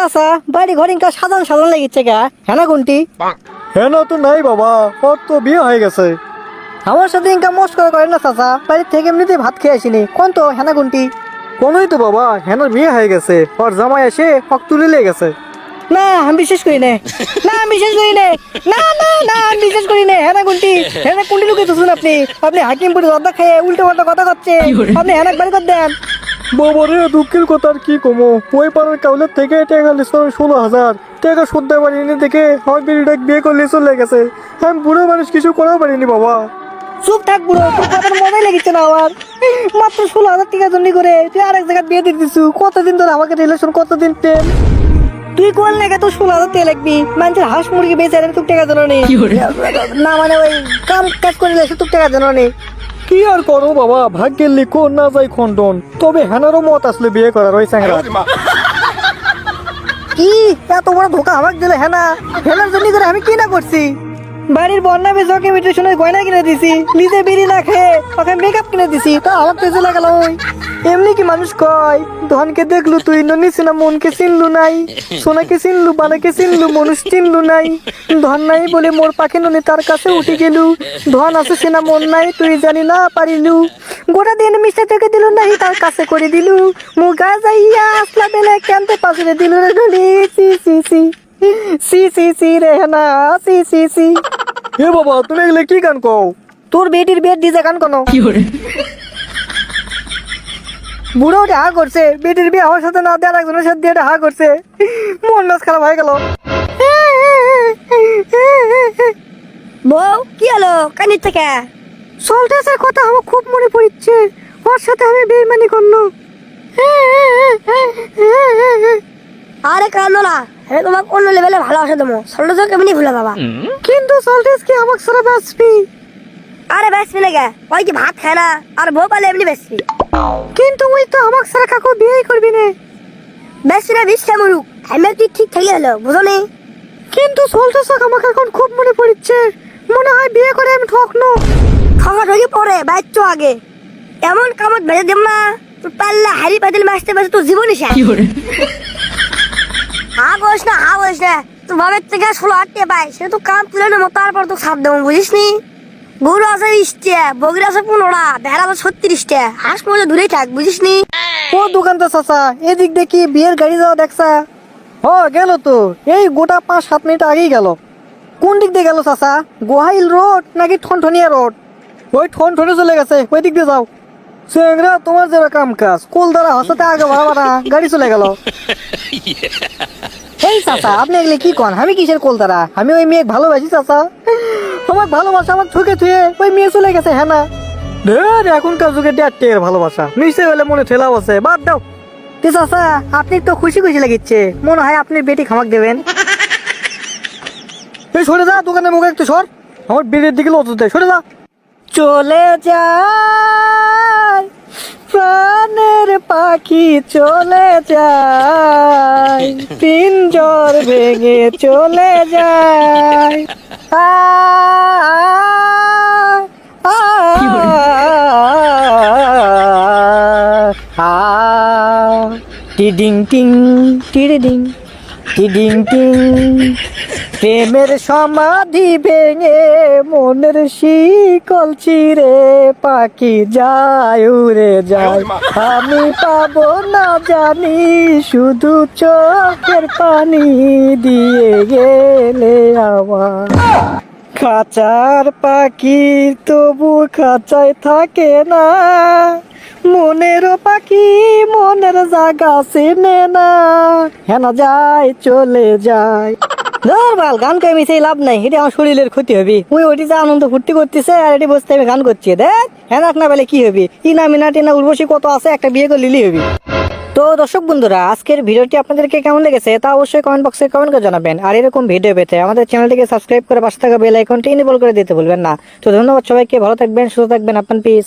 চাচা বাড়ি ঘর ইনকা সাজান সাজান লাগিচ্ছে গা হেনা কোনটি? হেনা তো নাই বাবা, ওর তো বিয়ে হয়ে গেছে। আমার সাথে ইনকা মস্ত করে না চাচা, বাড়ির থেকে এমনিতেই ভাত খেয়ে আসিনি। কোন তো হেনা কোনটি? কোনই তো বাবা, হেনার বিয়ে হয়ে গেছে, ওর জামাই এসে হক তুলে লেগে গেছে। না আমি বিশ্বাস করি না, না আমি বিশ্বাস করি না, না না না আমি বিশ্বাস করি না। হেনা কোনটি? হেনা কোনটি লুকে তো শুন আপনি, আপনি হাকিমপুরে জর্দা খেয়ে উল্টো পাল্টা কথা করছে। আপনি হেনাক বাড়ি করে দেন। বাবা রে, দুঃখের কথা আর কি কমো, ওই পাড়ার কাউলের থেকে টাকা লিস 16,000 টাকা শুদ্ধ পারিনি দেখে আমার বিড়িটা বিয়ে করলে চলে গেছে। আমি বুড়ো মানুষ, কিছু করাও পারিনি বাবা। চুপ থাক বুড়ো, তোর কথার মজাই লেগেছে না আমার। মাত্র 16,000 টাকা জন্য করে তুই আরেক জায়গায় বিয়ে দিয়ে দিচ্ছু। কতদিন ধরে আমাকে রিলেশন, কতদিন প্রেম। তুই কোন লেগে তো 16,000 টাকা লাগবি? মানুষের হাঁস মুরগি বেঁচে আর তোর টাকা জানো নেই না, মানে ওই কাম কাজ করে লেছে তোর টাকা জানো নেই। কি আর করো বাবা, ভাগ্যের লিখো না যাই খন্ডন। তবে হেনারও মত আসলে বিয়ে করার ওই চ্যাংরা। কি এত বড় ধোকা আমাকে দিলে? হেনা হেনার জন্য করে আমি কি না করছি? বাড়ির বন্যা বেশ ওকে মিটেশনের গয়না কিনে দিছি, নিজে বিড়ি না খেয়ে ওকে মেকআপ কিনে দিছি, তা আমার তো চলে গেল। ওই এমনি কি মানুষ কয়, ধনকে দেখলু তুই নিছি না, মনকে চিনলু নাই, সোনাকে চিনলু বানাকে চিনলু, মানুষ চিনলু নাই। ধন নাই বলে মোর পাখি ননি তার কাছে উঠে গেলু, ধন আছে সেনা মন নাই তুই জানি না পারিলু, গোটা দিন মিষ্টি থেকে দিলু নাই তার কাছে করে দিলু, মুগা যাইয়া আসলা বেলে কেনতে পাশে দিলু রে ঢুলি। সি সি সি সি সি সি রে হেনা, সি সি সি। এ বাবা, তুমি এগুলো কি গান কও? তোর বেটির বিয়ের ডিজে গান কোনো বুড়ো ওটা হা করছে, বেটির বিয়ে আমার সাথে না দিয়ে একজনের সাথে দিয়ে হা করছে। মন মাছ খারাপ হয়ে গেল। বউ কি হলো, কানির থেকে সল্টেসের কথা আমার খুব মনে পড়ছে। ওর সাথে আমি বেইমানি করলো। আরে কাঁদো না, আমি তোমাকে অন্য লেভেলে ভালোবাসা দেবো, সল্টেসও কেমনি ভুলে বাবা। কিন্তু সল্টেস কি আমাকে সারা বাঁচবি? আরে বাঁচবি না কে, ওই কি ভাত খায় না, আর বউ পালে এমনি বাঁচবি। কিন্তু ওই তো আমাকে সারা কাকু বিয়েই করবি না। বেশি না বিশ্বা মরুক, আমি তুই ঠিক থেকে হলো বুঝো নি। কিন্তু সল্টেসক আমাকে এখন খুব মনে পড়ছে, মনে হয় বিয়ে করে আমি ঠকনো। ঠকা ঠকি পরে বাইচ্ছো আগে, এমন কামত ভেজে দেব না তুই পাল্লা হারি পাতিল মাসতে মাসে তোর জীবনই শেষ। হা বলিস না, হা বলিস না, তোর বাবার থেকে 16,000 পাই, সে তো কাম তুলে নেবো, তারপর তো ছাপ দেবো বুঝিস নি। গরু আছে 20টা, বগির আছে 15টা, ভেড়া আছে 36টা, হাঁস মজা দূরেই থাক বুঝিস নি। ও দোকানটা চাচা, এদিক দেখি বিয়ের গাড়ি যাওয়া দেখছা? ও গেল তো, এই গোটা 5-7 মিনিট আগেই গেল। কোন দিক দিয়ে গেল চাচা, গোহাইল রোড নাকি ঠনঠনিয়া রোড? ওই ঠনঠনে চলে গেছে, ওই দিক দিয়ে যাও। চ্যাংরা, তোমার যারা কাম কাজ কোল দ্বারা হাসতে আগে বাড়াবা না, গাড়ি চলে গেল। এই চাচা আপনি এগুলো কি কন, আমি কিসের কলতারা? আমি ওই মেয়ে ভালোবাসি চাচা, আমার ভালোবাসা আমার ঠকে থুয়ে ওই মেয়ে চলে গেছে। হ্যাঁ না ঢের, এখনকার যুগে ডেটের ভালোবাসা মিশে হলে মনে ঠেলাও আছে, বাদ দাও। তো চাচা আপনি তো খুশি খুশি লাগিচ্ছে, মনে হয় আপনি বেটি খামাক দেবেন। এই সরে যা, দোকানের মুখে একটু সর, আমার বিড়ির দিকে লজ্জা দেয়, সরে যা। চলে যায় প্রাণের পাখি, চলে যায় পিঞ্জর ভেঙে চলে যায়। আ আ আ টিডিং টিং টিডিং টিডিং টিং, প্রেমের সমাধি ভেঙে মনের শিকল ছিঁড়ে পাখি যায় উড়ে যায়, আমি পাবো না জানি শুধু চোখের পানি দিয়ে গেলে আমার। খাঁচার পাখি তবু খাঁচায় থাকে না, মনেরও পাখি মনের জায়গা চেনে না, হেনা যায় চলে যায়। নর্মাল গান করে মিশে লাভ নাই, এটা আমার শরীরের ক্ষতি হবে। ওই ওটি যে আনন্দ ফুর্তি করতেছে আর এটি বসতে আমি গান করছি, দেখ হেনাক না পেলে কি হবে, ইনা মিনা টিনা উর্বশী কত আছে, একটা বিয়ে করে লিলি হবি। তো দর্শক বন্ধুরা, আজকের ভিডিওটি আপনাদেরকে কেমন লেগেছে তা অবশ্যই কমেন্ট বক্সে কমেন্ট করে জানাবেন। আর এরকম ভিডিও পেতে আমাদের চ্যানেলটিকে সাবস্ক্রাইব করে পাশে থাকা বেল আইকনটি এনেবল করে দিতে ভুলবেন না। তো ধন্যবাদ সবাইকে, ভালো থাকবেন, সুস্থ থাকবেন, আপনার পিস।